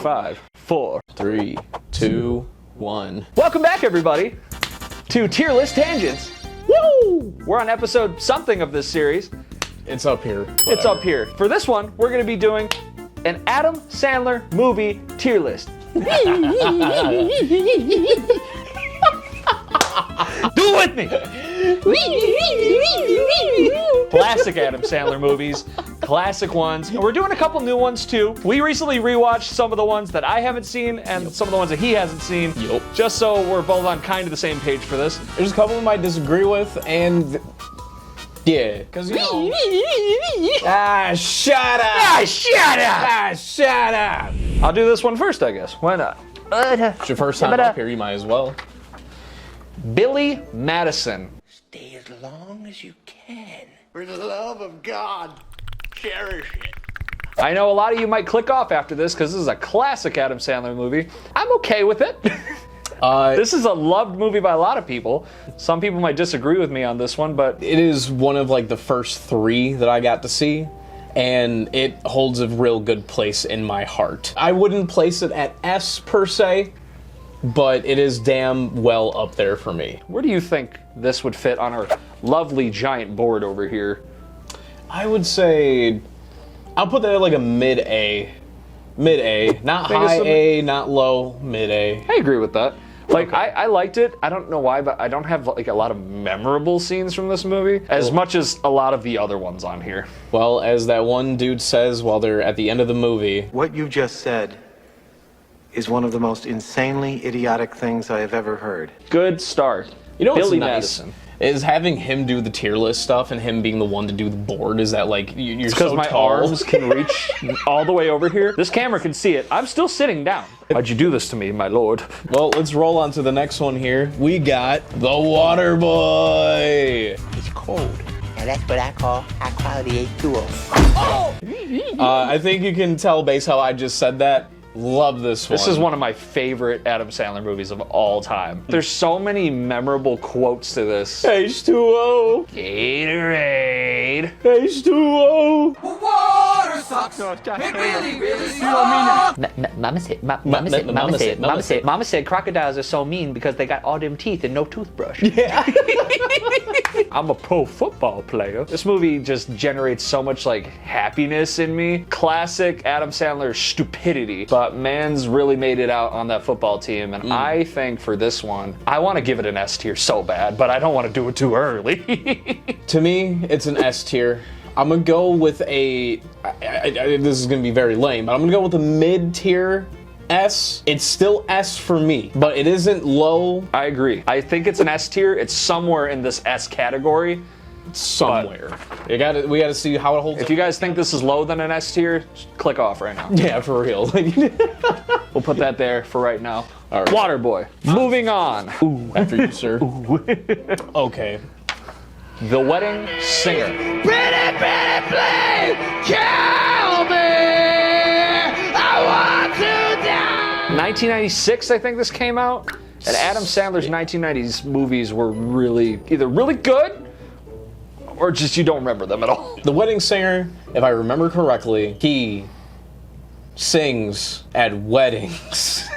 5, 4, 3, 2, 1. Welcome back, everybody, to Tier List Tangents. Woo! We're on episode something of this series. It's up here. It's up here. For this one, we're going to be doing an Adam Sandler movie tier list. Do it with me! Classic Adam Sandler movies, classic ones. And we're doing a couple new ones too. We recently rewatched some of the ones that I haven't seen and some of the ones that he hasn't seen. Yep. Just so we're both on kind of the same page for this. There's a couple of them I disagree with, and yeah, because you know. Shut up! Shut up! I'll do this one first, I guess. Why not? It's your first time up here, you might as well. Billy Madison. Stay as long as you can. For the love of God, cherish it. I know a lot of you might click off after this because this is a classic Adam Sandler movie. I'm okay with it. This is a loved movie by a lot of people. Some people might disagree with me on this one, but it is one of like the first 3 that I got to see, and it holds a real good place in my heart. I wouldn't place it at S per se, but it is damn well up there for me. Where do you think this would fit on our lovely giant board over here? I would say I'll put that at like a mid-A. Mid-A. Not high A, not low, mid-A. I agree with that. Like, Okay. I liked it. I don't know why, but I don't have like a lot of memorable scenes from this movie as much as a lot of the other ones on here. Well, as that one dude says while they're at the end of the movie, What you just said is one of the most insanely idiotic things I have ever heard. Good start. you know what's Billy nice? Madison. Is having him do the tier list stuff and him being the one to do the board. Is that like you're Because so my tall. arms can reach all the way over here. This camera can see it. I'm still sitting down. Why'd you do this to me, my lord? Well, let's roll on to the next one here. We got the Waterboy. It's cold. Now that's what I call high quality H2O. I think you can tell based how I just said that. Love this one. This is one of my favorite Adam Sandler movies of all time. There's so many memorable quotes to this. H2O. Gatorade. H2O. Water sucks. It really, really sucks. Mama said crocodiles are so mean because they got all them teeth and no toothbrush. Yeah. I'm a pro football player. This movie just generates so much like happiness in me. Classic Adam Sandler stupidity, but man's really made it out on that football team. And I think for this one, I want to give it an S tier so bad, but I don't want to do it too early. To me, it's an S tier. I'm gonna go with a. This is gonna be very lame, but I'm gonna go with a mid-tier S. It's still S for me, but it isn't low. I agree. I think it's an S tier. It's somewhere in this S category. Somewhere. We gotta see how it holds If you guys think this is lower than an S tier, click off right now. Yeah, for real. We'll put that there for right now. All right. Waterboy. Moving on. After you, sir. Okay. The Wedding Singer. Pretty, pretty, please kill me. I want to die. 1996, I think this came out. And Adam Sandler's 1990s movies were really either really good or just you don't remember them at all. The Wedding Singer, if I remember correctly, he sings at weddings.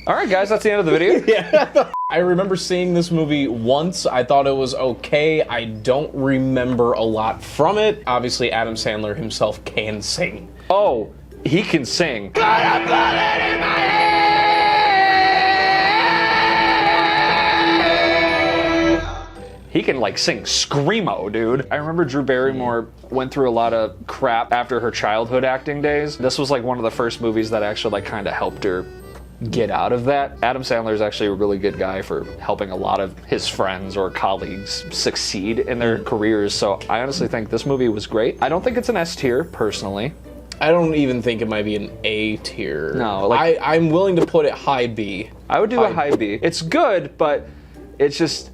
All right, guys, that's the end of the video. Yeah. I remember seeing this movie once. I thought it was okay. I don't remember a lot from it. Obviously, Adam Sandler himself can sing. Oh, he can sing. Got a bullet in my head. He can like sing screamo, dude. I remember Drew Barrymore went through a lot of crap after her childhood acting days. This was like one of the first movies that actually like kind of helped her get out of that. Adam Sandler is actually a really good guy for helping a lot of his friends or colleagues succeed in their careers. So I honestly think this movie was great. I don't think it's an S tier personally. I don't even think it might be an A tier. No, like- I'm willing to put it high B. I would do a high B. It's good, but it's just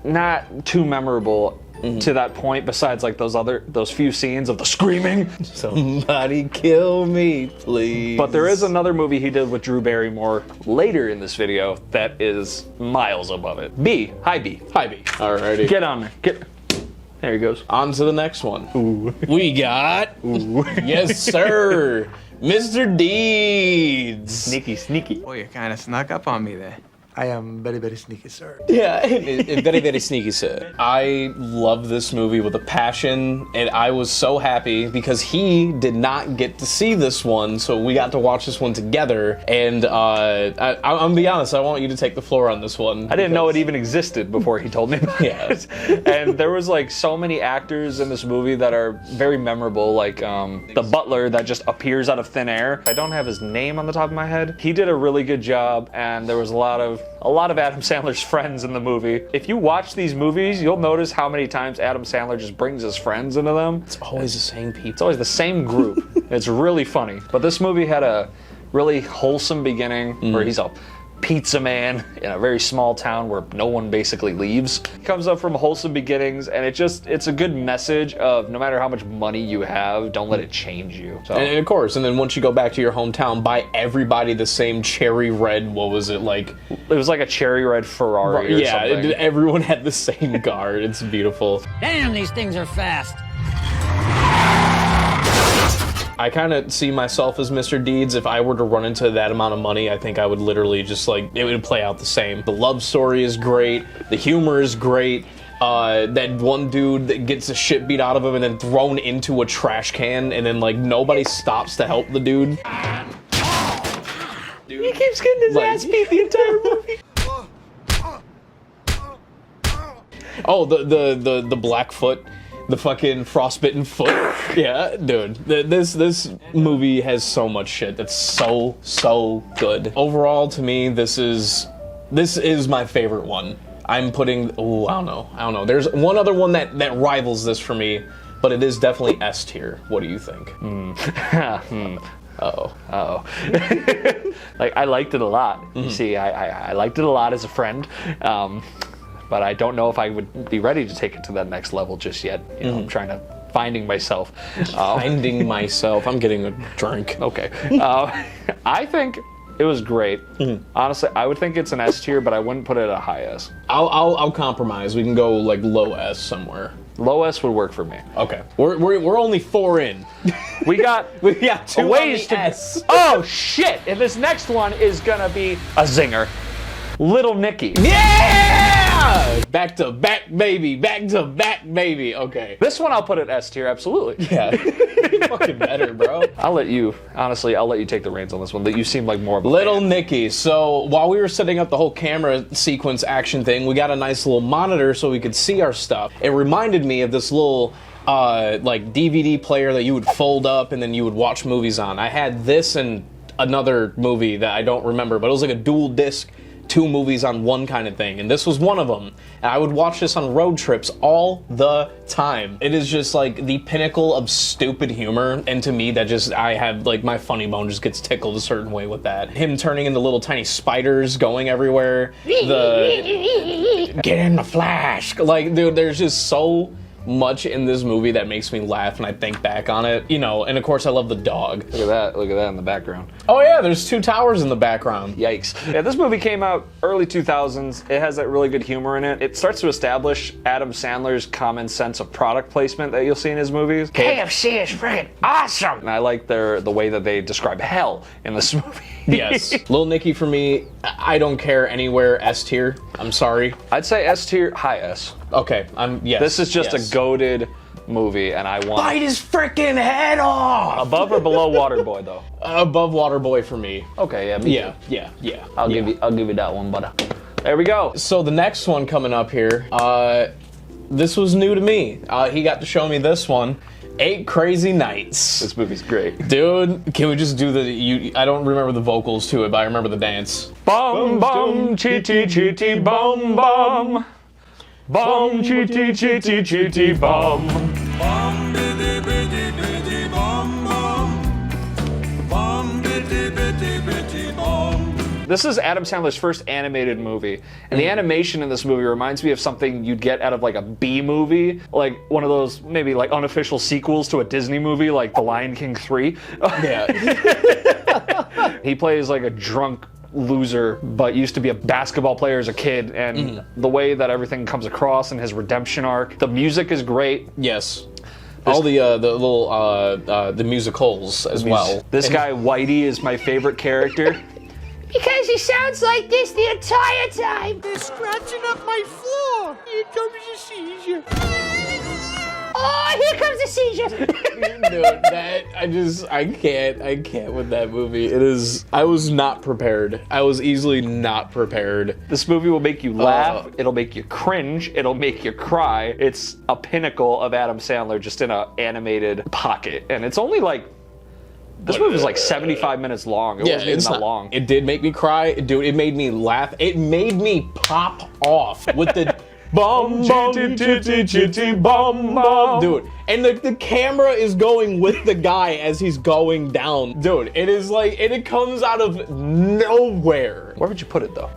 not too memorable to that point besides like those few scenes of the screaming. Somebody kill me, please. But there is another movie he did with Drew Barrymore later in this video that is miles above it. B, high B. High B. Alrighty. Get on there. There he goes. On to the next one. Ooh. We got, yes sir, Mr. Deeds. Sneaky. Oh, you kind of snuck up on me there. I am very, very sneaky, sir. Yeah, very, very sneaky, sir. I love this movie with a passion, and I was so happy because he did not get to see this one, so we got to watch this one together. And I'm gonna be honest, I want you to take the floor on this one. I didn't know it even existed before he told me about it. And there was like so many actors in this movie that are very memorable, like the butler that just appears out of thin air. I don't have his name on the top of my head. He did a really good job, and there was a lot of Adam Sandler's friends in the movie. If you watch these movies, you'll notice how many times Adam Sandler just brings his friends into them. It's always the same people. It's always the same group. It's really funny. But this movie had a really wholesome beginning where he's a pizza man in a very small town where no one basically leaves. He comes up from wholesome beginnings, and it's a good message of no matter how much money you have, don't let it change you. So. And of course, and then once you go back to your hometown, buy everybody the same cherry red, what was it, like? It was like a cherry red Ferrari or something. Everyone had the same guard. It's beautiful. Damn, these things are fast. I kind of see myself as Mr. Deeds. If I were to run into that amount of money, I think I would literally just like, it would play out the same. The love story is great. The humor is great. That one dude that gets the shit beat out of him and then thrown into a trash can, and then like nobody stops to help the dude. He keeps getting his ass beat the entire movie. Oh, the Blackfoot. The fucking frostbitten foot. Yeah, dude. This movie has so much shit that's so good. Overall, to me, this is my favorite one. I'm putting, I don't know. There's one other one that rivals this for me, but it is definitely S tier. What do you think? Uh-oh. Like, I liked it a lot. You see, I liked it a lot as a friend. But I don't know if I would be ready to take it to that next level just yet. You know, I'm finding myself. Finding myself. I'm getting a drink. Okay. I think it was great. Honestly, I would think it's an S tier, but I wouldn't put it at a high S. I'll compromise. We can go like low S somewhere. Low S would work for me. Okay. We're only 4 in. We got 2 ways to S. Oh shit! And this next one is gonna be a zinger. Little Nicky. Yeah! Back to back, baby. Back to back, baby. Okay. This one I'll put at S tier, absolutely. Yeah. Fucking better, bro. I'll let you take the reins on this one. You seem like more of a Little fan. Nicky. So while we were setting up the whole camera sequence action thing, we got a nice little monitor so we could see our stuff. It reminded me of this little like DVD player that you would fold up and then you would watch movies on. I had this and another movie that I don't remember, but it was like a dual disc, 2 movies on one kind of thing, and this was one of them. And I would watch this on road trips all the time. It is just like the pinnacle of stupid humor, and to me that just, I have like, my funny bone just gets tickled a certain way with that. Him turning into little tiny spiders going everywhere, get in the flash, like dude, there's just so much in this movie that makes me laugh when I think back on it, you know. And of course I love the dog. Look at that in the background. Oh yeah, there's 2 towers in the background. Yikes. Yeah, this movie came out early 2000s. It has that really good humor in it. It starts to establish Adam Sandler's common sense of product placement that you'll see in his movies. KFC is freaking awesome. And I like the way that they describe hell in this movie. Yes. Lil Nicky for me, I don't care anywhere, S tier. I'm sorry. I'd say S tier, high S. Okay, yes. This is just a goated movie, and I want... Bite his freaking head off! Above or below Waterboy, though? Above Waterboy for me. Okay, yeah, me too. Yeah. I'll give you that one, but there we go. So the next one coming up here, this was new to me. He got to show me this one. 8 Crazy Nights. This movie's great. Dude, can we just do I don't remember the vocals to it, but I remember the dance. Bum bum chitty chitty bum bum. Bum chitty chitty chitty bum. Bum bitty bitty bitty bum bum. Bum bitty bitty bitty bum. This is Adam Sandler's first animated movie, and the animation in this movie reminds me of something you'd get out of like a B movie, like one of those maybe like unofficial sequels to a Disney movie like The Lion King 3. Yeah. He plays like a drunk loser, but used to be a basketball player as a kid, and the way that everything comes across in his redemption arc. The music is great. Yes. All the little the musicals as well. This guy Whitey is my favorite character. Because he sounds like this the entire time. They're scratching up my floor. Here comes a seizure. Oh, here comes the seizure. Dude, I can't with that movie. It is. I was not prepared. I was easily not prepared. This movie will make you laugh. It'll make you cringe. It'll make you cry. It's a pinnacle of Adam Sandler just in an animated pocket, and it's only like. This movie was like 75 minutes long. It wasn't even that long. It did make me cry, dude. It made me laugh. It made me pop off with the bum bum chitty chitty bum bum, dude. And the camera is going with the guy as he's going down, dude. It is like it comes out of nowhere. Where would you put it though?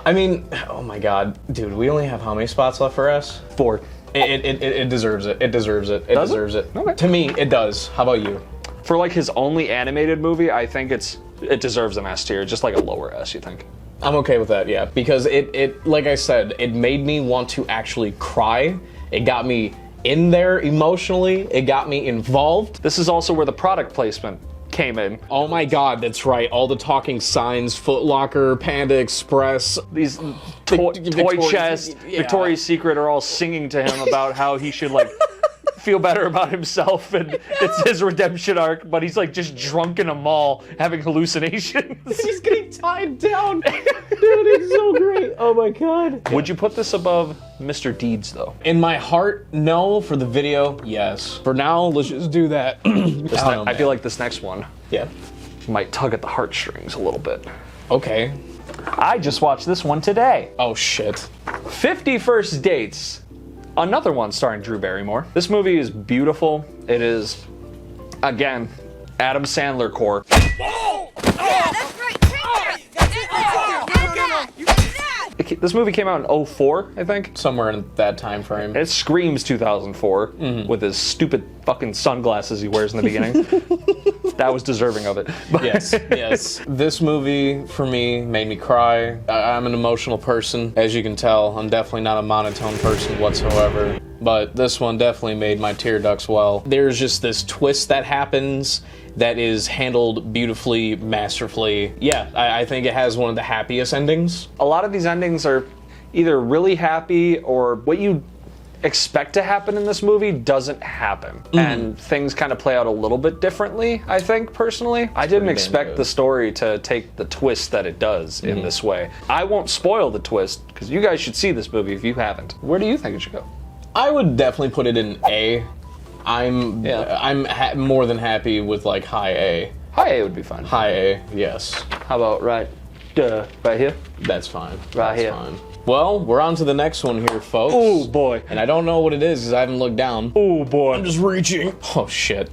I mean, oh my god, dude. We only have how many spots left for us? 4. It deserves it. It deserves it. It deserves it. Okay. To me, it does. How about you? For like his only animated movie, I think it deserves an S tier, just like a lower S, you think? I'm okay with that, yeah. Because it like I said, it made me want to actually cry. It got me in there emotionally. It got me involved. This is also where the product placement came in. Oh my god, that's right. All the talking signs, Foot Locker, Panda Express. These toy chest, Victoria's Secret are all singing to him about how he should like feel better about himself, and it's his redemption arc, but he's like just drunk in a mall having hallucinations. He's getting tied down. Dude, it's so great. Oh my god. Would you put this above Mr. Deeds though? In my heart, no. For the video, yes. For now, let's just do that. I feel like this next one yeah. might tug at the heartstrings a little bit. Okay. I just watched this one today. Oh shit. 50 First Dates. Another one starring Drew Barrymore. This movie is beautiful. It is, again, Adam Sandler core. Yeah, that's right. This movie came out in 04, I think. Somewhere in that time frame. It screams 2004 with his stupid fucking sunglasses he wears in the beginning. That was deserving of it. But Yes, yes. This movie, for me, made me cry. I'm an emotional person, as you can tell. I'm definitely not a monotone person whatsoever. But this one definitely made my tear ducts well. There's just this twist that happens that is handled beautifully, masterfully. Yeah, I think it has one of the happiest endings. a lot of these endings are either really happy or what you expect to happen in this movie doesn't happen. And things kind of play out a little bit differently, I think, personally. I didn't expect the story to take the twist that it does in this way. I won't spoil the twist, because you guys should see this movie if you haven't. Where do you think it should go? I would definitely put it in A. I'm more than happy with like high A. High A would be fine. High A, yes. How about right here? That's fine. Right That's here. fine. Well, we're on to the next one here, folks. Oh boy. And I don't know what it is because I haven't looked down. Oh boy. I'm just reaching. Oh shit.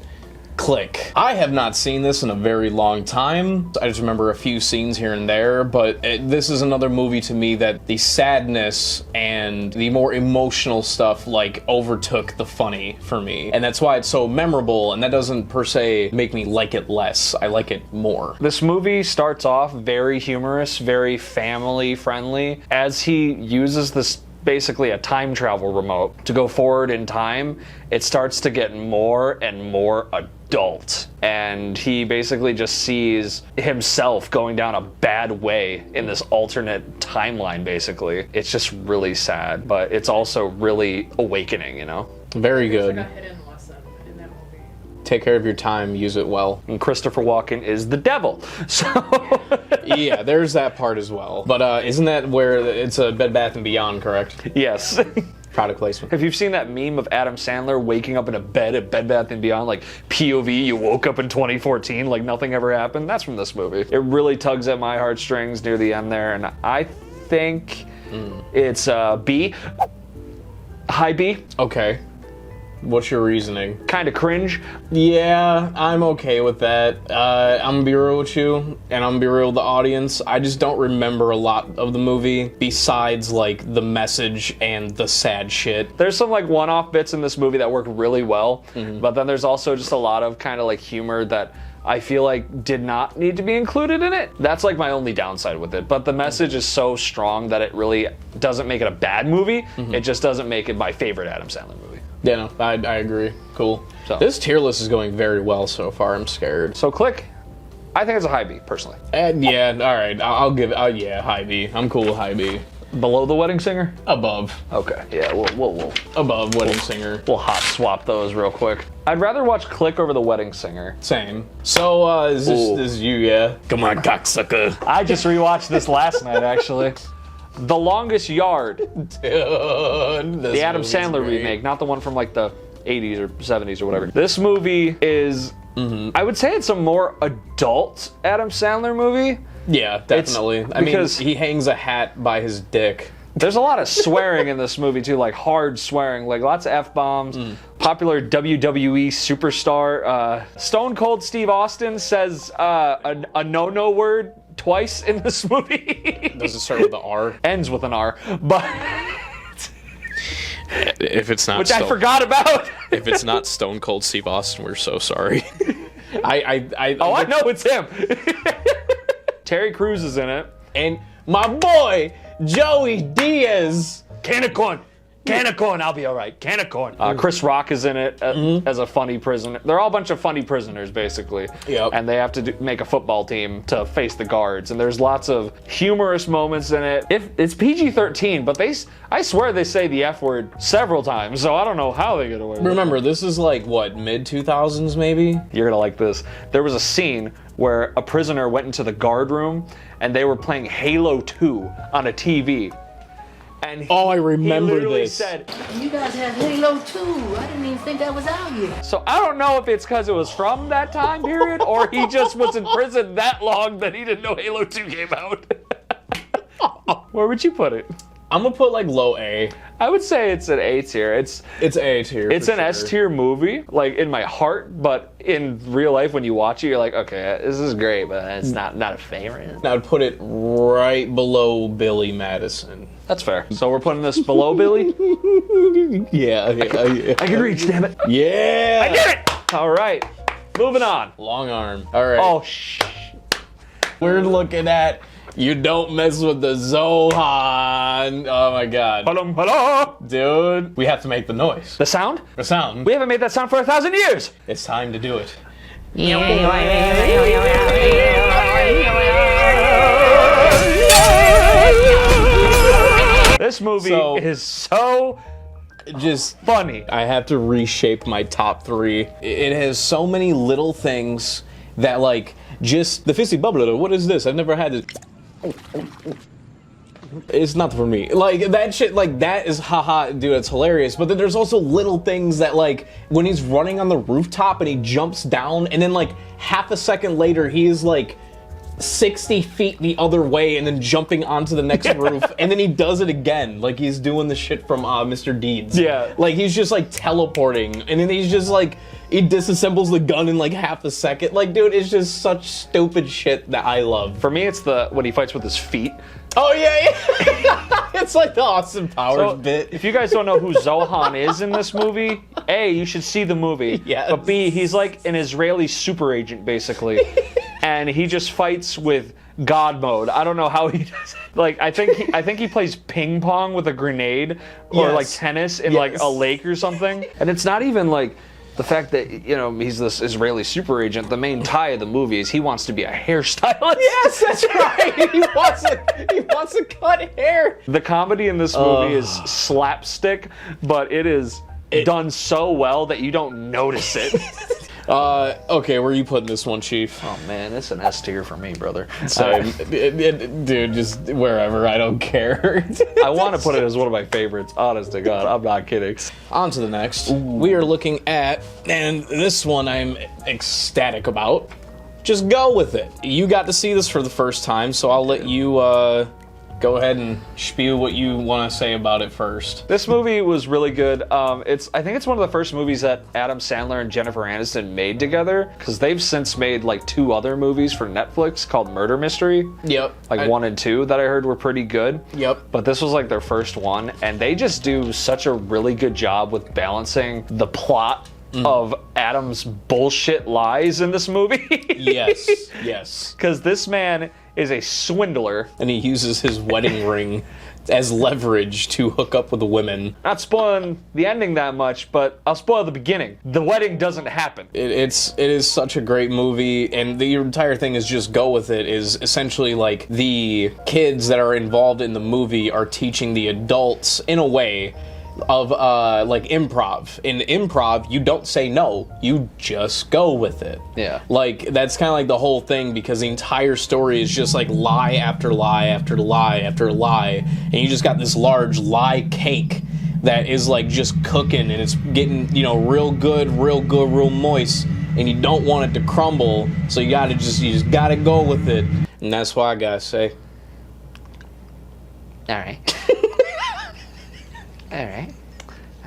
Click. I have not seen this in a very long time. I just remember a few scenes here and there, but this is another movie to me that the sadness and the more emotional stuff like overtook the funny for me. And that's why it's so memorable, and that doesn't per se make me like it less. I like it more. This movie starts off very humorous, very family friendly. As he uses this basically a time travel remote to go forward in time, it starts to get more and more adult. And he basically just sees himself going down a bad way in this alternate timeline, basically. It's just really sad, but it's also really awakening, you know? Very good. Like a hidden lesson in that movie. Take care of your time, use it well. And Christopher Walken is the devil. So Yeah, there's that part as well. But isn't that where it's a Bed Bath & Beyond, correct? yes. Product placement. If you've seen that meme of Adam Sandler waking up in a bed at Bed Bath & Beyond, like POV, you woke up in 2014 like nothing ever happened, that's from this movie. It really tugs at my heartstrings near the end there, and I think it's B. High B. Okay. What's your reasoning? Kind of cringe. Yeah, I'm okay with that. I'm gonna be real with you, and I'm gonna be real with the audience. I just don't remember a lot of the movie besides like the message and the sad shit. There's some like one-off bits in this movie that work really well, but then there's also just a lot of kind of like humor that I feel like did not need to be included in it. That's like my only downside with it. But the message is so strong that it really doesn't make it a bad movie. It just doesn't make it my favorite Adam Sandler movie. Yeah, no, I agree. Cool. So This tier list is going very well so far. I'm scared. So Click, I think it's a high B, personally. And yeah, all right. I'll give it. Yeah, high B. I'm cool with high B. Below The Wedding Singer? Above. Okay, yeah, we'll Above Wedding Singer. we'll hot swap those real quick. I'd rather watch Click over The Wedding Singer. Same. So, is this you, yeah? Come on, cocksucker. I just rewatched this last night, actually. The Longest Yard, Dude, the Adam Sandler remake, not the one from like the 80s or 70s or whatever. This movie is, I would say it's a more adult Adam Sandler movie. Yeah, definitely. I mean, because he hangs a hat by his dick. There's a lot of swearing in this movie too, like hard swearing, like lots of F-bombs. Popular WWE superstar, Stone Cold Steve Austin says a no-no word twice in this movie. Does it start with the R? Ends with an R, but If it's not which I forgot about. if it's not Stone Cold Steve Austin, we're so sorry. I know it's him. Terry Crews is in it. And my boy, Joey Diaz. Can of corn, I'll be all right. Can of corn. Chris Rock is in it as a funny prisoner. They're all a bunch of funny prisoners, basically. Yep. And they have to make a football team to face the guards. And there's lots of humorous moments in it. It's PG-13, but I swear they say the F word several times, so I don't know how they get away with it. Remember, this is like, what, mid-2000s maybe? You're gonna like this. There was a scene where a prisoner went into the guard room and they were playing Halo 2 on a TV. And I remember he literally this. said, You guys have Halo 2. I didn't even think that was out yet. so I don't know if it's because it was from that time period or he just was in prison that long that he didn't know Halo 2 came out. Where would you put it? I'm gonna put like low A. I would say it's an A tier. It's A tier. It's for an sure. S tier movie, like in my heart, but in real life when you watch it, you're like, okay, this is great, but it's not a favorite. I would put it right below Billy Madison. That's fair. So we're putting this below Billy? Yeah. I can reach, damn it. Yeah. I did it! All right, moving on. Long arm. All right. Oh, We're looking at You Don't Mess with the Zohan. Oh my god. hello. Dude, we have to make the noise. The sound? The sound. We haven't made that sound for 1,000 years. It's time to do it. This movie is so just funny. I have to reshape my top 3. It has so many little things that, like, just the fizzy bubbler. What is this? I've never had it. It's not for me. Like, that shit, like, that is haha, dude, it's hilarious. But then there's also little things that, like, when he's running on the rooftop and he jumps down, and then, like, half a second later, he is, like, 60 feet the other way and then jumping onto the next roof, and then he does it again, like he's doing the shit from Mr. Deeds. Yeah. Like, he's just, like, teleporting, and then he's just, like, he disassembles the gun in, like, half a second. Like, dude, it's just such stupid shit that I love. For me, it's when he fights with his feet. Oh, yeah. It's like the Austin Powers bit. If you guys don't know who Zohan is in this movie, A, you should see the movie. Yes. But B, he's like an Israeli super agent, basically. And he just fights with God mode. I don't know how he does it. Like, I think he plays ping pong with a grenade or like tennis in like a lake or something. And it's not even like the fact that, you know, he's this Israeli super agent. The main tie of the movie is he wants to be a hairstylist. Yes, that's right. He wants to cut hair. The comedy in this movie is slapstick, but it is done so well that you don't notice it. Okay, where are you putting this one, Chief? Oh man, it's an S tier for me, brother. Same. Dude, just wherever, I don't care. I want to put it as one of my favorites, honest to God, I'm not kidding. On to the next. We are looking at, and this one I'm ecstatic about. Just go with it. You got to see this for the first time, so I'll let you go ahead and spew what you want to say about it first. This movie was really good. I think it's one of the first movies that Adam Sandler and Jennifer Aniston made together, because they've since made like 2 other movies for Netflix called Murder Mystery. Yep. Like 1 and 2 that I heard were pretty good. Yep. But this was like their first one, and they just do such a really good job with balancing the plot of Adam's bullshit lies in this movie. Yes, yes. Because this man is a swindler. And he uses his wedding ring as leverage to hook up with the women. Not spoiling the ending that much, but I'll spoil the beginning. The wedding doesn't happen. It is such a great movie, and the entire thing is just go with it. Is essentially like the kids that are involved in the movie are teaching the adults in a way of like improv. In improv, you don't say no, you just go with it. Yeah. Like that's kind of like the whole thing, because the entire story is just like lie after lie after lie after lie, and you just got this large lie cake that is like just cooking, and it's getting, you know, real good, real moist, and you don't want it to crumble, so you just gotta go with it. And that's why I gotta say, all right. All right,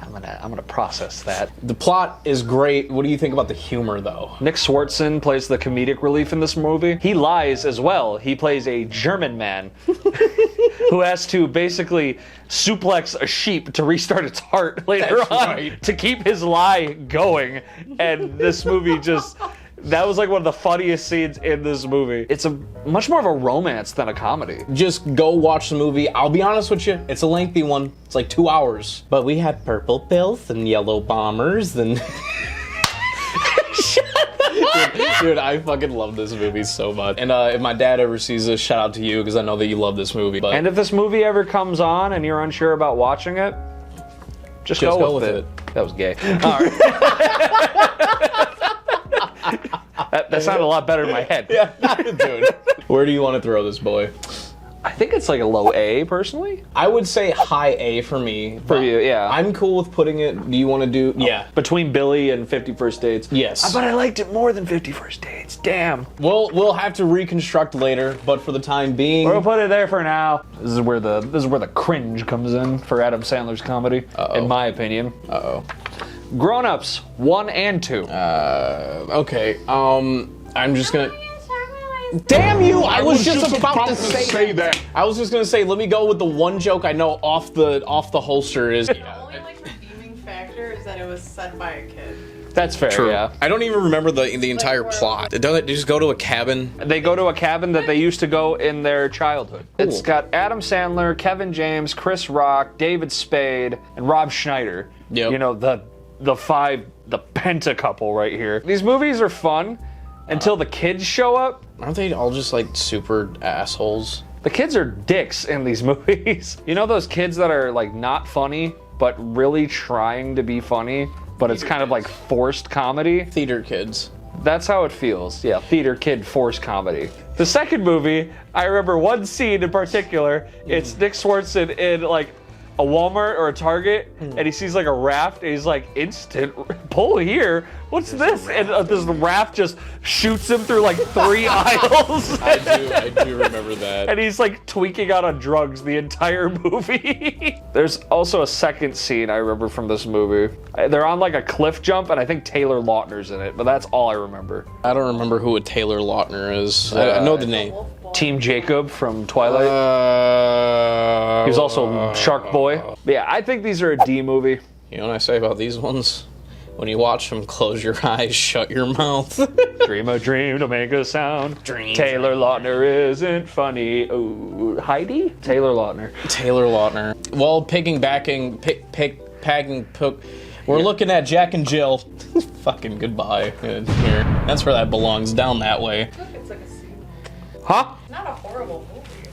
I'm gonna process that. the plot is great. What do you think about the humor, though? Nick Swartzen plays the comedic relief in this movie. He lies as well. He plays a German man who has to basically suplex a sheep to restart its heart later That's on right. to keep his lie going. And this movie just... That was like one of the funniest scenes in this movie. It's a much more of a romance than a comedy. Just go watch the movie. I'll be honest with you, it's a lengthy one. It's like 2 hours. But we had purple pills and yellow bombers and... Dude, I fucking love this movie so much. And if my dad ever sees this, shout out to you, because I know that you love this movie. But And if this movie ever comes on and you're unsure about watching it, just go with it. That was gay. All right. That sounded a lot better in my head. Yeah, dude. Where do you want to throw this boy? I think it's like a low A, personally. I would say high A for me. For you, yeah. I'm cool with putting it. Do you want to do? Yeah. Between Billy and 50 First Dates. Yes. But I liked it more than 50 First Dates. Damn. We'll have to reconstruct later, but for the time being, We'll put it there for now. This is where the cringe comes in for Adam Sandler's comedy, in my opinion. Grown Ups 1 and 2. okay. I'm just gonna. Damn you! I was just about to say that. I was just gonna say, let me go with the one joke I know off the holster is. The only like redeeming factor is that it was said by a kid. That's fair. True. Yeah. I don't even remember the entire plot. Don't they just go to a cabin? They go to a cabin that they used to go in their childhood. It's got Adam Sandler, Kevin James, Chris Rock, David Spade, and Rob Schneider. Yep. You know, the penta couple right here. These movies are fun until the kids show up. Aren't they all just like super assholes? The kids are dicks in these movies. You know those kids that are like not funny, but really trying to be funny, but it's kind of like forced comedy? Theater kids. That's how it feels. Yeah, theater kid forced comedy. The second movie, I remember one scene in particular. It's Nick Swartzen in like a Walmart or a Target, and he sees like a raft, and he's like, instant pull here. What's this? And this raft just shoots him through like 3 aisles. I do remember that. And he's like tweaking out on drugs the entire movie. There's also a second scene I remember from this movie. They're on like a cliff jump, and I think Taylor Lautner's in it, but that's all I remember. I don't remember who a Taylor Lautner is. I know the name. Team Jacob from Twilight. He was also Shark Boy. But yeah, I think these are a D movie. You know what I say about these ones? When you watch them, close your eyes, shut your mouth. Dream a dream to make a sound. Dream. Taylor Lautner isn't funny. Ooh, Heidi? Taylor Lautner. Taylor Lautner. Well, we're looking at Jack and Jill. Fucking goodbye. Here. That's where that belongs, down that way. It's like a scene. Huh? It's not a horrible movie.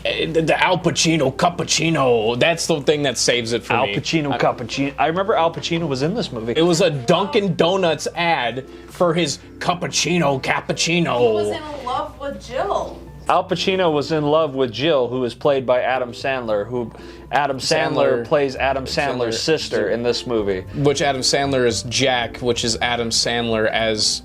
The Al Pacino cappuccino. That's the thing that saves it for Al me. Pacino cappuccino. I remember Al Pacino was in this movie. It was a Dunkin' Donuts ad for his cappuccino. He was in love with Jill. Al Pacino was in love with Jill, who is played by Adam Sandler, Adam Sandler plays Adam Sandler's sister in this movie. Which Adam Sandler is Jack, which is Adam Sandler as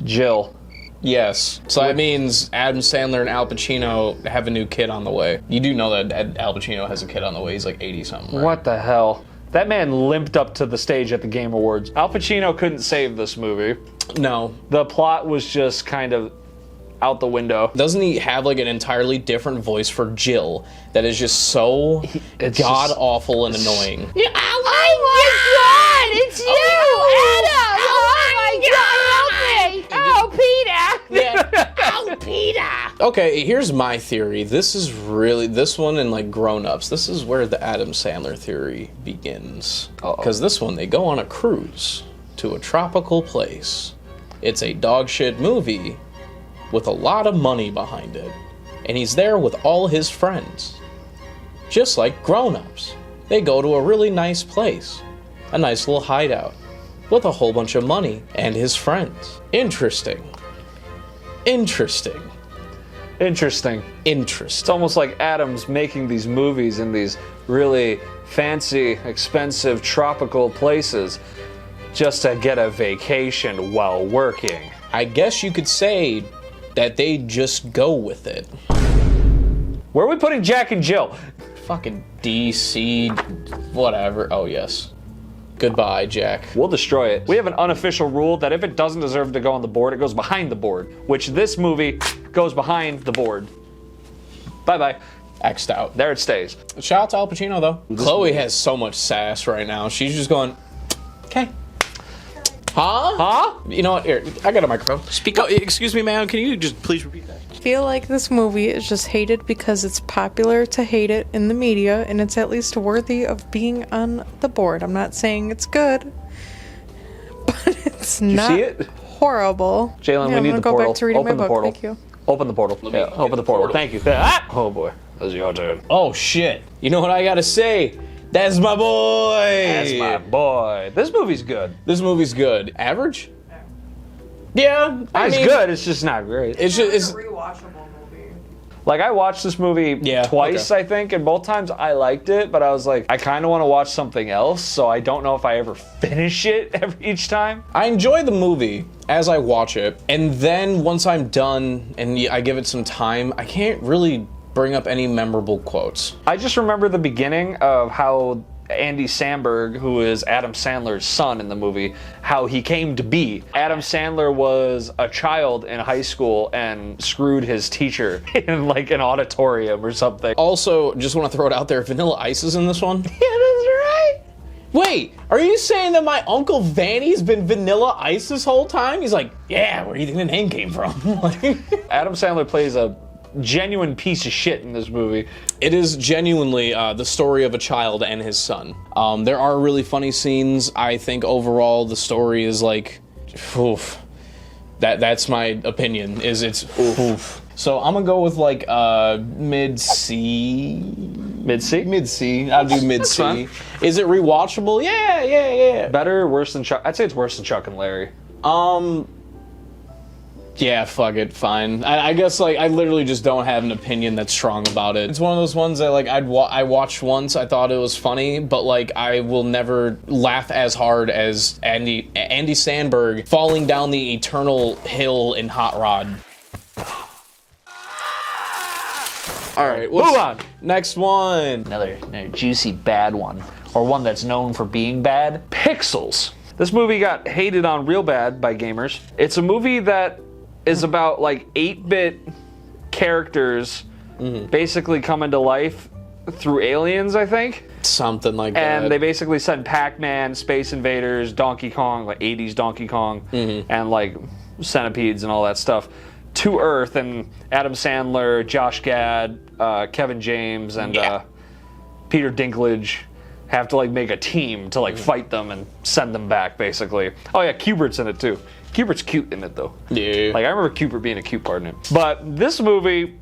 Jill. Yes. So that means Adam Sandler and Al Pacino have a new kid on the way. You do know that Al Pacino has a kid on the way. He's like 80-something, right? What the hell? That man limped up to the stage at the Game Awards. Al Pacino couldn't save this movie. No. The plot was just kind of out the window. Doesn't he have like an entirely different voice for Jill that is just so god-awful and annoying? Oh my God! It's you, Adam! Oh my God! Help me! Oh, Peter! Yeah. Oh, Peter! Okay, here's my theory. This one and like Grown Ups, this is where the Adam Sandler theory begins. Because this one, they go on a cruise to a tropical place. It's a dog shit movie with a lot of money behind it. And he's there with all his friends. Just like Grown Ups. They go to a really nice place. A nice little hideout. With a whole bunch of money and his friends. Interesting. It's almost like Adam's making these movies in these really fancy, expensive, tropical places just to get a vacation while working. I guess you could say that they just go with it. Where are we putting Jack and Jill? Fucking DC, whatever. Oh, yes. Goodbye, Jack. We'll destroy it. We have an unofficial rule that if it doesn't deserve to go on the board, it goes behind the board, which this movie goes behind the board. Bye-bye. X'd out. There it stays. Shout out to Al Pacino, though. Chloe has so much sass right now. She's just going, okay. Huh? You know what? Here, I got a microphone. Speak up. Excuse me, ma'am. Can you just please repeat that? I feel like this movie is just hated because it's popular to hate it in the media, and it's at least worthy of being on the board. I'm not saying it's good, but it's not see it? horrible. Jalen, we need the go portal. Back to reading Open my the book. portal. Thank you. Open the portal. Yeah, open the portal. Thank you. Ah! Oh boy, that's your turn. Oh, shit. You know what I gotta say? That's my boy. That's my boy. This movie's good. This movie's good. Average? Yeah, It's good. It's just not great. It's just It's a rewatchable movie. Like, I watched this movie twice, I think, and both times I liked it, but I was like, I kind of want to watch something else, so I don't know if I ever finish it each time. I enjoy the movie as I watch it, and then once I'm done and I give it some time, I can't really bring up any memorable quotes. I just remember the beginning of how Andy Samberg, who is Adam Sandler's son in the movie, how he came to be. Adam Sandler was a child in high school and screwed his teacher in like an auditorium or something. Also, just want to throw it out there, Vanilla Ice is in this one. Yeah, that's right. Wait, are you saying that my Uncle Vanny's been Vanilla Ice this whole time? He's like, yeah, where do you think the name came from? Adam Sandler plays a genuine piece of shit in this movie. It is genuinely the story of a child and his son. There are really funny scenes. I think overall the story is like, oof. That's my opinion. It's oof. So I'm gonna go with like mid C. Mid C? Mid C. I'll do mid C. Is it rewatchable? Yeah. Better or worse than Chuck? I'd say it's worse than Chuck and Larry. Yeah, fuck it, fine. I guess like I literally just don't have an opinion that's strong about it. It's one of those ones that like I watched once, I thought it was funny, but like I will never laugh as hard as Andy Sandberg falling down the eternal hill in Hot Rod. All right, move on. Next one. Another juicy bad one, or one that's known for being bad. Pixels. This movie got hated on real bad by gamers. It's a movie that is about like 8-bit characters basically coming to life through aliens, I think. Something like that. And they basically send Pac-Man, Space Invaders, Donkey Kong, like 80s Donkey Kong, and like centipedes and all that stuff to Earth. And Adam Sandler, Josh Gad, Kevin James, and Peter Dinklage have to like make a team to like fight them and send them back, basically. Oh yeah, Kubert's in it too. Kubert's cute in it though. Yeah. Like I remember Kubert being a cute part in it. But this movie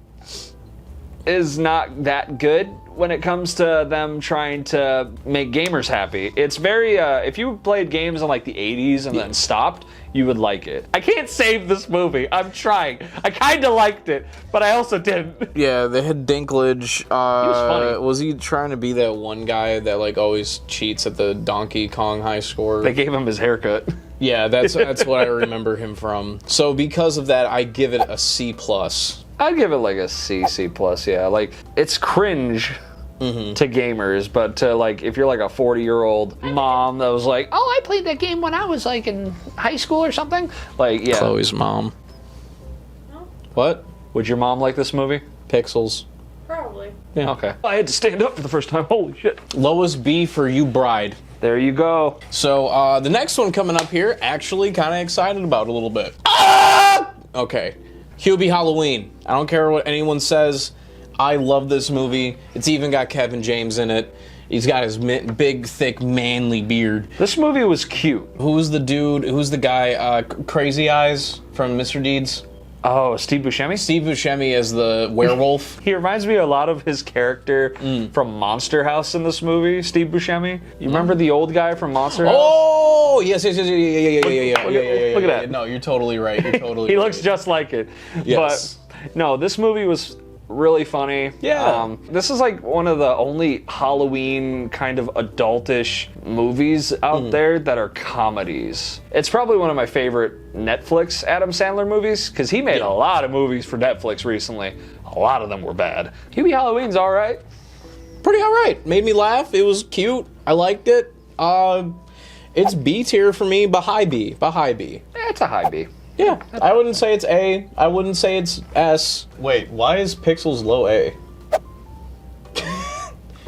is not that good when it comes to them trying to make gamers happy. It's very, if you played games in like the 80s and then stopped, you would like it. I can't save this movie. I'm trying. I kind of liked it, but I also didn't. Yeah, they had Dinklage. He was funny. Was he trying to be that one guy that like always cheats at the Donkey Kong high score? They gave him his haircut. Yeah, that's what I remember him from. So because of that, I give it a C+. I'd give it like a C+, yeah. Like, it's cringe to gamers, but to like, if you're like a 40-year-old mom that was like, oh, I played that game when I was like in high school or something. Like, yeah. Chloe's mom. What? Would your mom like this movie? Pixels. Probably. Yeah. Okay. I had to stand up for the first time. Holy shit. Lowest B for You Bride. There you go. So the next one coming up here, actually kind of excited about a little bit. Okay. Hubie Halloween. I don't care what anyone says. I love this movie. It's even got Kevin James in it. He's got his big, thick, manly beard. This movie was cute. Who's the dude? Who's the guy? Crazy Eyes from Mr. Deeds? Oh, Steve Buscemi? Steve Buscemi as the werewolf. He reminds me a lot of his character from Monster House in this movie, Steve Buscemi. You remember the old guy from Monster House? Oh, yes. Look at that. No, you're totally right. You're totally He right. looks just like it. Yes. But no, this movie was really funny. Yeah. This is like one of the only Halloween kind of adultish movies out there that are comedies. It's probably one of my favorite Netflix Adam Sandler movies because he made a lot of movies for Netflix recently. A lot of them were bad. Hubie Halloween's all right. Pretty all right. Made me laugh. It was cute. I liked it. It's B tier for me, but high B. It's a high B. Yeah, I wouldn't say it's A. I wouldn't say it's S. Wait, why is Pixels low A?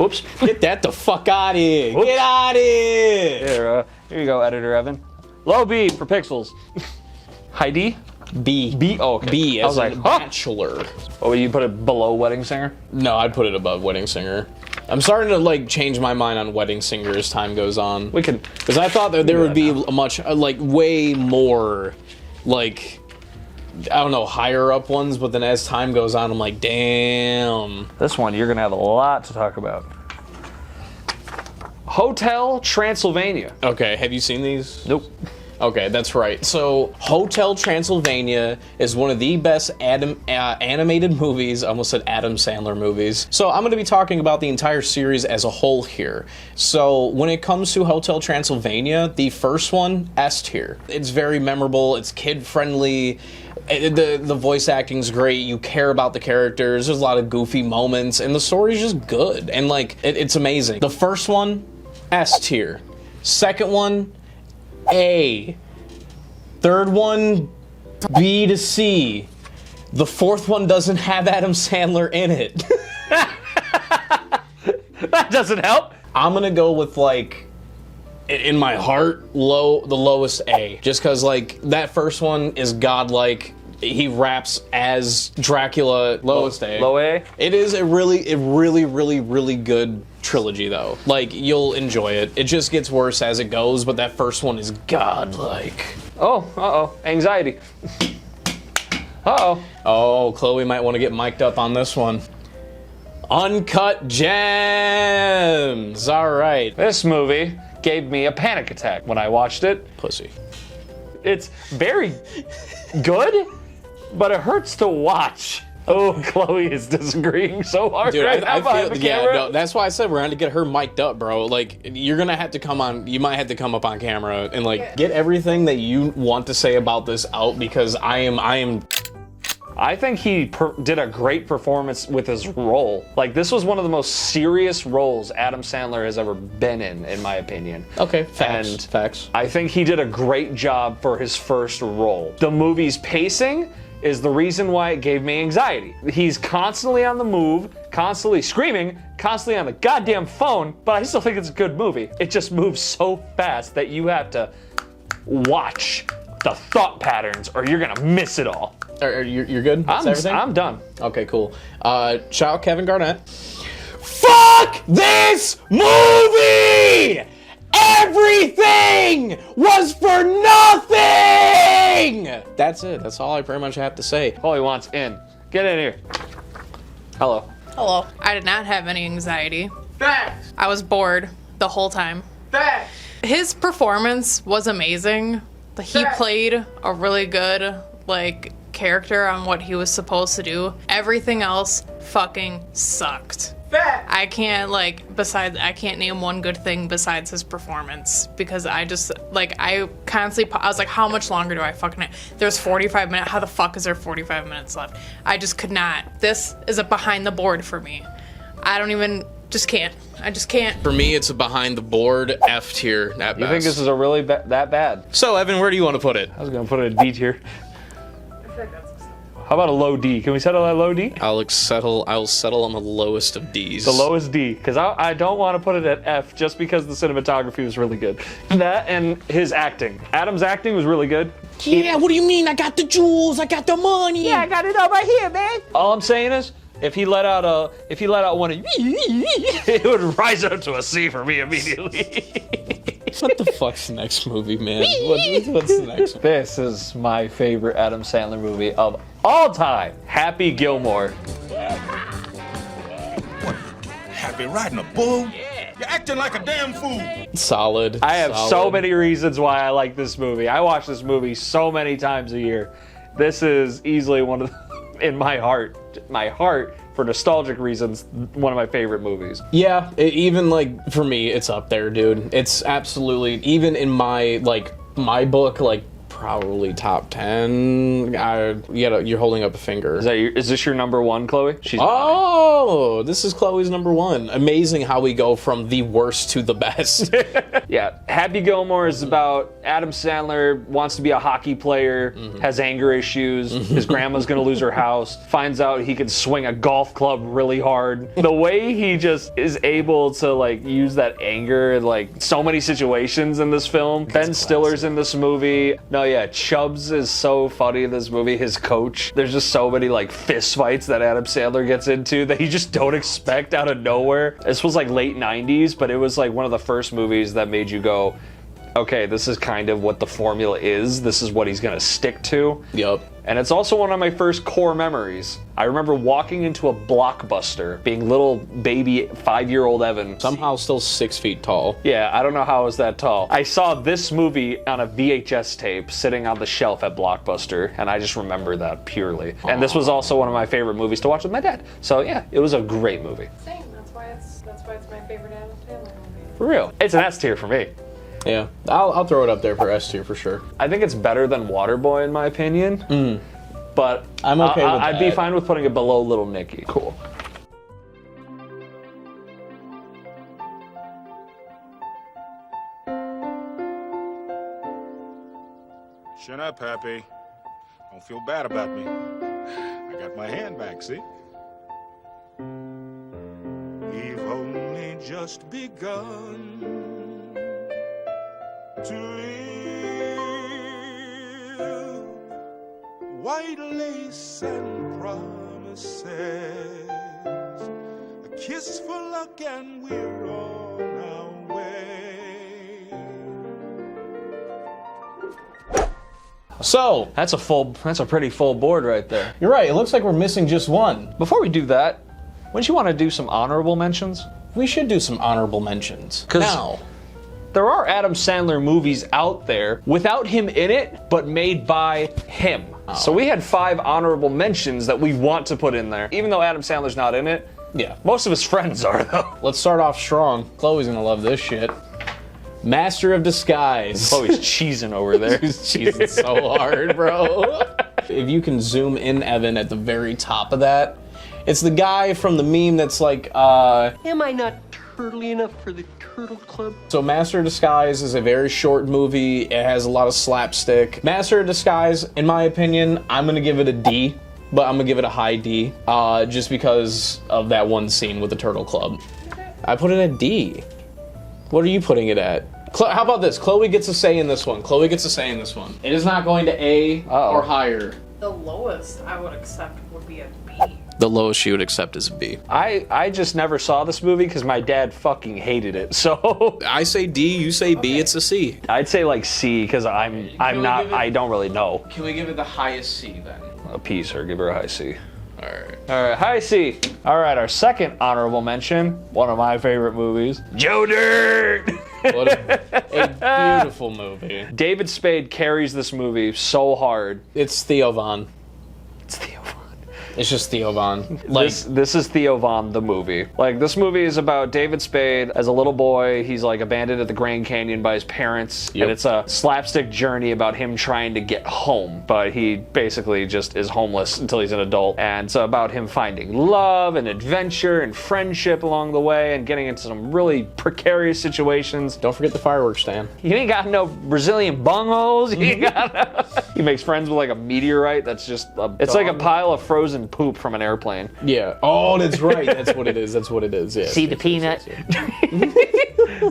Oops. Get that the fuck out of here. Whoops. Get out of here. Here you go, editor Evan. Low B for Pixels. High D? B. B? Oh, okay. B I as was in like, Bachelor. Oh, would you put it below Wedding Singer? No, I'd put it above Wedding Singer. I'm starting to like change my mind on Wedding Singer as time goes on. We can. Because I thought that there would be a much, like, way more, like, I don't know, higher up ones, but then as time goes on, I'm like, damn. This one, you're going to have a lot to talk about. Hotel Transylvania. Okay, have you seen these? Nope. Okay, that's right. So, Hotel Transylvania is one of the best animated movies. I almost said Adam Sandler movies. So, I'm going to be talking about the entire series as a whole here. So, when it comes to Hotel Transylvania, the first one, S tier. It's very memorable. It's kid-friendly. The voice acting's great. You care about the characters. There's a lot of goofy moments, and the story's just good. And, like, it's amazing. The first one, S tier. Second one, A. Third one, B to C. The fourth one doesn't have Adam Sandler in it. That doesn't help. I'm gonna go with, like, in my heart, the lowest A. Just cause, like, that first one is godlike. He raps as Dracula. Lowest A. Low A? It is a really good trilogy, though. Like, you'll enjoy it. It just gets worse as it goes, but that first one is godlike. Oh, uh-oh. Anxiety. Uh-oh. Oh, Chloe might want to get mic'd up on this one. Uncut Gems! Alright. This movie gave me a panic attack when I watched it. Pussy. It's very good, but it hurts to watch. Oh, Chloe is disagreeing so hard Dude, right now behind the camera. no, that's why I said we're going to get her mic'd up, bro. Like, you're going to have to come on, you might have to come up on camera and, like, get everything that you want to say about this out, because I think he did a great performance with his role. Like, this was one of the most serious roles Adam Sandler has ever been in my opinion. Okay, facts. And facts. I think he did a great job for his first role. The movie's pacing is the reason why it gave me anxiety. He's constantly on the move, constantly screaming, constantly on the goddamn phone, but I still think it's a good movie. It just moves so fast that you have to watch the thought patterns or you're gonna miss it all. You're good? That's everything? I'm done. Okay, cool. Shout out Kevin Garnett. Fuck this movie! Everything was for nothing! That's it. That's all I pretty much have to say. All he wants in. Get in here. Hello. Hello. I did not have any anxiety. Facts. I was bored the whole time. Facts. His performance was amazing. He played a really good, like, character on what he was supposed to do. Everything else fucking sucked. I can't, I can't name one good thing besides his performance, because I just, I constantly, I was like, how much longer do I fucking, there's 45 minutes, how the fuck is there 45 minutes left? I just could not. This is a behind the board for me. I don't even, just can't. I just can't. For me, it's a behind the board F tier at best. You think this is a really that bad? So, Evan, where do you want to put it? I was gonna put it in B tier. How about a low D? Can we settle at low D? I'll settle on the lowest of D's. The lowest D, because I don't want to put it at F just because the cinematography was really good. That and his acting. Adam's acting was really good. Yeah, what do you mean? I got the jewels, I got the money. Yeah, I got it all right here, man. All I'm saying is, if he let out one of it would rise up to a C for me immediately. What the fuck's the next movie, man? What's the next one? This is my favorite Adam Sandler movie of all time. Happy Gilmore. Happy riding a bull? You're acting like a damn fool. Solid. I have so many reasons why I like this movie. I watch this movie so many times a year. This is easily one of the, in my heart, for nostalgic reasons, one of my favorite movies. Yeah, even like for me, it's up there, dude. It's absolutely, even in my book, probably top 10. You're holding up a finger. Is this your number one, Chloe? This is Chloe's number one. Amazing how we go from the worst to the best. Yeah, Happy Gilmore is about Adam Sandler wants to be a hockey player, has anger issues, his grandma's gonna lose her house, finds out he can swing a golf club really hard. The way he just is able to use that anger in so many situations in this film. Ben Stiller's in this movie. No, yeah, Chubbs is so funny in this movie, his coach. There's just so many fist fights that Adam Sandler gets into that you just don't expect out of nowhere. This was late 90s, but it was one of the first movies that made you go, okay, this is kind of what the formula is. This is what he's gonna stick to. Yup. And it's also one of my first core memories. I remember walking into a Blockbuster, being little baby 5-year-old Evan. Somehow still 6 feet tall. Yeah, I don't know how I was that tall. I saw this movie on a VHS tape sitting on the shelf at Blockbuster, and I just remember that purely. Aww. And this was also one of my favorite movies to watch with my dad. So yeah, it was a great movie. Same, that's why it's my favorite Adam Sandler movie. For real. It's an S tier for me. Yeah, I'll throw it up there for S tier for sure. I think it's better than Waterboy in my opinion. But I'm okay with that. I'd be fine with putting it below Little Nicky. Cool. Shut up, Happy. Don't feel bad about me. I got my hand back, see? We've only just begun to live. White lace and promises, a kiss for luck, and we're on our way. So That's a pretty full board right there. you're right. It looks like we're missing just one. Before we do that, wouldn't you want to do some honorable mentions? We should do some honorable mentions. 'Cause Now, there are Adam Sandler movies out there without him in it, but made by him. So we had 5 honorable mentions that we want to put in there. Even though Adam Sandler's not in it, yeah. most of his friends are though. Let's start off strong. Chloe's gonna love this shit. Master of Disguise. Chloe's cheesing over there. He's cheesing so hard, bro. If you can zoom in, Evan, at the very top of that, it's the guy from the meme that's Am I not turtly enough for the Turtle Club? So Master of Disguise is a very short movie. It has a lot of slapstick. Master of Disguise, in my opinion, I'm gonna give it a D, but I'm gonna give it a high D, just because of that one scene with the Turtle Club. I put it at D. What are you putting it at? How about this? Chloe gets a say in this one. Chloe gets a say in this one. It is not going to A or higher. The lowest I would accept would be a B. The lowest she would accept is a B. I just never saw this movie because my dad fucking hated it. So I say D, you say B, it's a C. I'd say C because I don't really know. Can we give it the highest C then? A P, sir. Give her a high C. Alright. Alright, high C. Alright, our second honorable mention, one of my favorite movies, Joe Dirt! What a beautiful movie. David Spade carries this movie so hard. It's Theo Von. It's Theo Von. It's just Theo Von. Like, This is Theo Von, the movie. Like, this movie is about David Spade as a little boy. He's like abandoned at the Grand Canyon by his parents. Yep. And it's a slapstick journey about him trying to get home. But he basically just is homeless until he's an adult. And it's about him finding love and adventure and friendship along the way and getting into some really precarious situations. don't forget the fireworks stand. You ain't got no Brazilian bungholes. You ain't got He makes friends with like a meteorite that's just it's like a pile of frozen poop from an airplane. Yeah. Oh, that's right. That's what it is. That's what it is. Yeah. See the peanut?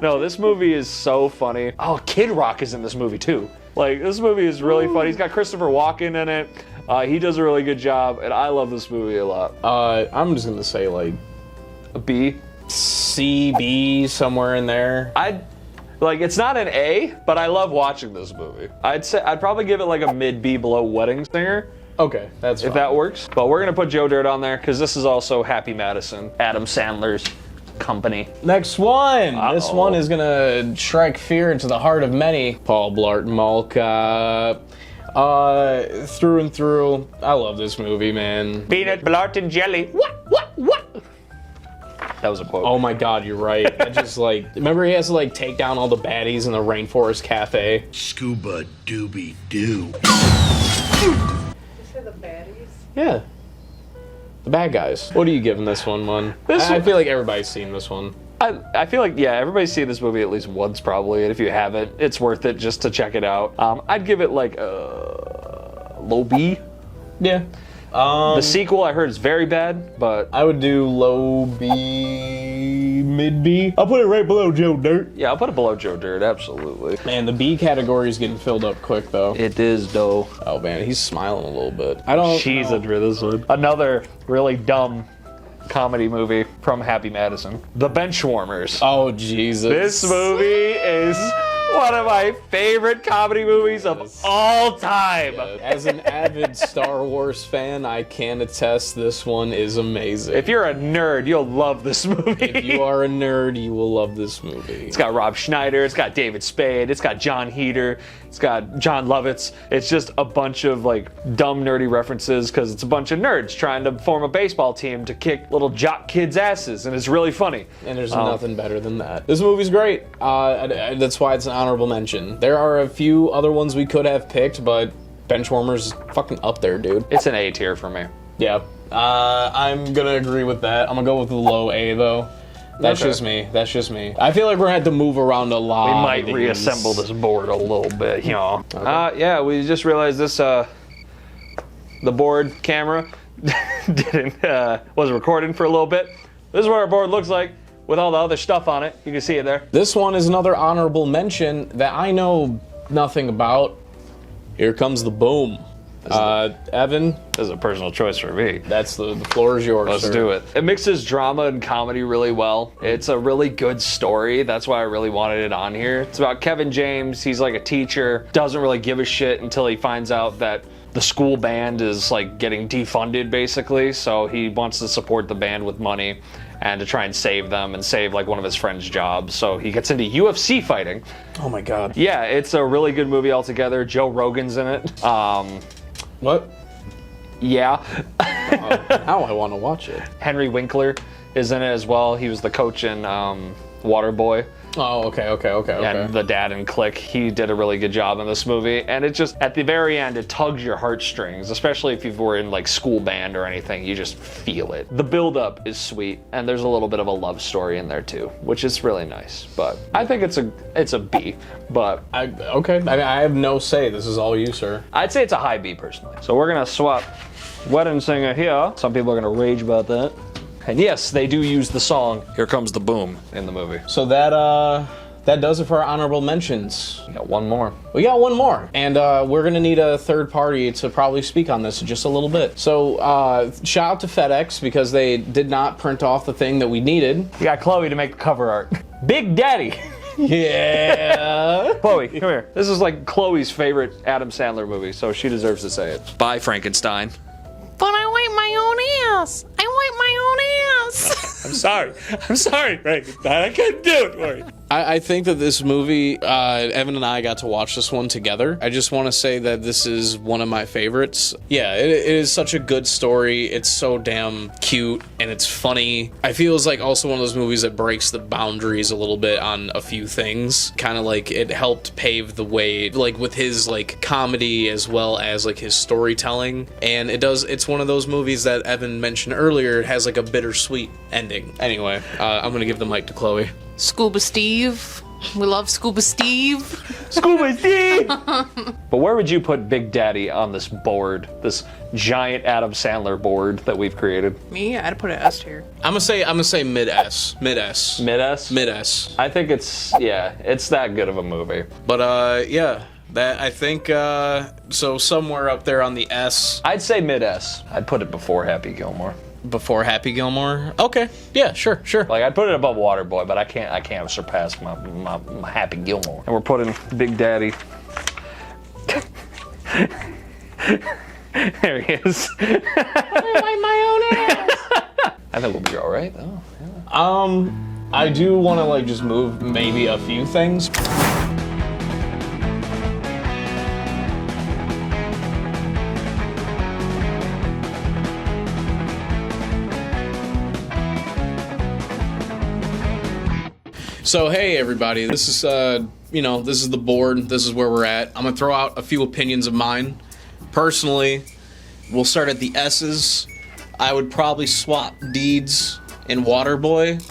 No, this movie is so funny. Oh, Kid Rock is in this movie too. Like, this movie is really funny. He's got Christopher Walken in it. He does a really good job, and I love this movie a lot. I'm just gonna say like A B. C, B, somewhere in there. Like, it's not an A, but I love watching this movie. I'd probably give it like a mid B below Wedding Singer. Okay, that's fine. If that works. But we're gonna put Joe Dirt on there because this is also Happy Madison, Adam Sandler's company. Next one. Uh-oh. This one is gonna strike fear into the heart of many. Paul Blart Malka. Through and through, I love this movie, man. Peanut, Blart, and jelly. What? That was a quote. Oh my God, you're right. I just like, remember he has to like take down all the baddies in the Rainforest Cafe? Scuba dooby doo. Yeah. The bad guys. What are you giving this one, I feel like everybody's seen this one. I feel like, yeah, everybody's seen this movie at least once probably, and if you haven't, it's worth it just to check it out. I'd give it like a low B. Yeah. The sequel I heard is very bad, but I would do low B, mid B. I'll put it right below Joe Dirt. yeah, I'll put it below Joe Dirt, absolutely. Man, the B category is getting filled up quick though. It is though. Oh man, he's smiling a little bit. I don't She's know. for this one. Another really dumb comedy movie from Happy Madison. The Benchwarmers. Oh Jesus. This movie is one of my favorite comedy movies of all time. As an avid Star Wars fan, I can attest this one is amazing. If you're a nerd, you'll love this movie. If you are a nerd, you will love this movie. It's got Rob Schneider, it's got David Spade, it's got John Heder, it's got John Lovitz. It's just a bunch of like dumb nerdy references because it's a bunch of nerds trying to form a baseball team to kick little jock kids' asses, and it's really funny. And there's nothing better than that. This movie's great. That's why it's an honorable mention. There are a few other ones we could have picked, but Benchwarmers is fucking up there, dude. It's an A tier for me. Yeah. I'm gonna agree with that. I'm gonna go with the low A though. That's Okay. just me. That's just me. I feel like we're gonna have to move around a lot. We might of these. reassemble this board a little bit, you know. Yeah, we just realized this, the board camera wasn't recording for a little bit. This is what our board looks like with all the other stuff on it. You can see it there. This one is another honorable mention that I know nothing about. Here comes the boom. Evan, This is a personal choice for me. that's the floor is yours. Let's sir. do it. It mixes drama and comedy really well. It's a really good story. That's why I really wanted it on here. It's about Kevin James. He's like a teacher, doesn't really give a shit until he finds out that the school band is like getting defunded basically. So he wants to support the band with money and to try and save them and save like one of his friend's jobs. So he gets into UFC fighting. Oh my God. Yeah, it's a really good movie altogether. Joe Rogan's in it. What? Yeah. Now I want to watch it. Henry Winkler is in it as well. He was the coach in Waterboy. Oh, okay. And the dad in Click. He did a really good job in this movie. And it just, at the very end, it tugs your heartstrings, especially if you were in like school band or anything. You just feel it. The build-up is sweet, and there's a little bit of a love story in there too, which is really nice. But I think it's a B. But Okay. I have no say. This is all you, sir. I'd say it's a high B personally. So we're gonna swap Wedding Singer here. Some people are gonna rage about that. And yes, they do use the song "Here Comes the Boom" in the movie. So that does it for our honorable mentions. We got one more. We got one more, and we're gonna need a third party to probably speak on this just a little bit. So shout out to FedEx because they did not print off the thing that we needed. We got Chloe to make the cover art. Big Daddy. Yeah. Chloe, come here. This is like Chloe's favorite Adam Sandler movie, so she deserves to say it. Bye, Frankenstein. But I wipe my own ass. I wipe my own ass. I'm sorry, Frankenstein. I couldn't do it for you. I think that this movie, Evan and I got to watch this one together. I just want to say that this is one of my favorites. Yeah, it is such a good story. It's so damn cute and it's funny. I feel it's like also one of those movies that breaks the boundaries a little bit on a few things. Kind of like it helped pave the way, like with his like comedy as well as like his storytelling. And it's one of those movies that Evan mentioned earlier. It has like a bittersweet ending. Anyway, I'm gonna give the mic to Chloe. Scuba Steve. We love Scuba Steve. Scuba Steve! But where would you put Big Daddy on this board? This giant Adam Sandler board that we've created? Me? I'd put an S tier. I'm gonna say mid S. Mid S. Mid S? Mid S. I think it's that good of a movie. But yeah. That I think so somewhere up there on the S. I'd say mid S. I'd put it before Happy Gilmore. Before Happy Gilmore? Okay. Yeah, sure. Like I'd put it above Waterboy, but I can't surpass my Happy Gilmore. And we're putting Big Daddy. There he is. I like my own ass. I think we'll be all right though. Yeah. I do want to like just move maybe a few things. So hey everybody, this is this is the board, this is where we're at. I'm gonna throw out a few opinions of mine. Personally, we'll start at the S's. I would probably swap Deeds and Waterboy.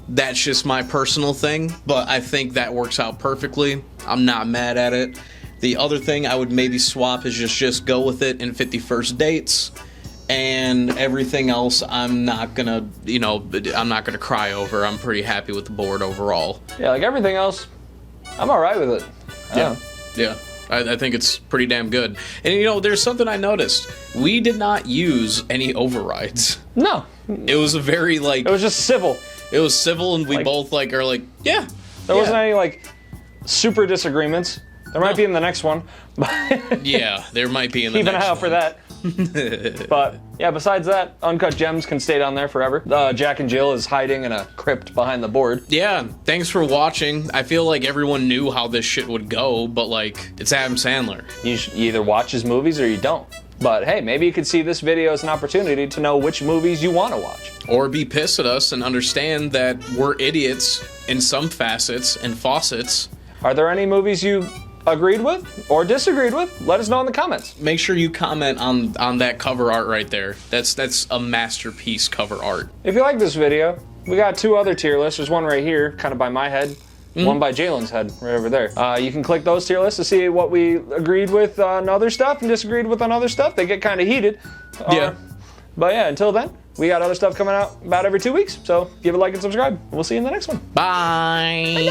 That's just my personal thing, but I think that works out perfectly. I'm not mad at it. The other thing I would maybe swap is just go with it in 51st Dates. And everything else, I'm not gonna cry over. I'm pretty happy with the board overall. Yeah, like everything else, I'm all right with it. Yeah. I think it's pretty damn good. And there's something I noticed. We did not use any overrides. No. It was a very like. It was just civil. It was civil, and we both are like, yeah. There wasn't any like super disagreements. There might be in the next one. Yeah, there might be in the next one. Keep an eye out for that. But yeah, besides that, Uncut Gems can stay down there forever. Jack and Jill is hiding in a crypt behind the board. Yeah, thanks for watching. I feel like everyone knew how this shit would go, but like, it's Adam Sandler. You either watch his movies or you don't. But hey, maybe you could see this video as an opportunity to know which movies you want to watch. Or be pissed at us and understand that we're idiots in some facets and faucets. Are there any movies you agreed with or disagreed with? Let us know in the comments. Make sure you comment on that cover art right there. That's a masterpiece cover art. If you like this video, we got 2 other tier lists. There's one right here, kind of by my head. One by Jalen's head, right over there. You can click those tier lists to see what we agreed with on other stuff and disagreed with on other stuff. They get kind of heated. Yeah. But yeah, until then, we got other stuff coming out about every 2 weeks. So give a like and subscribe. We'll see you in the next one. Bye.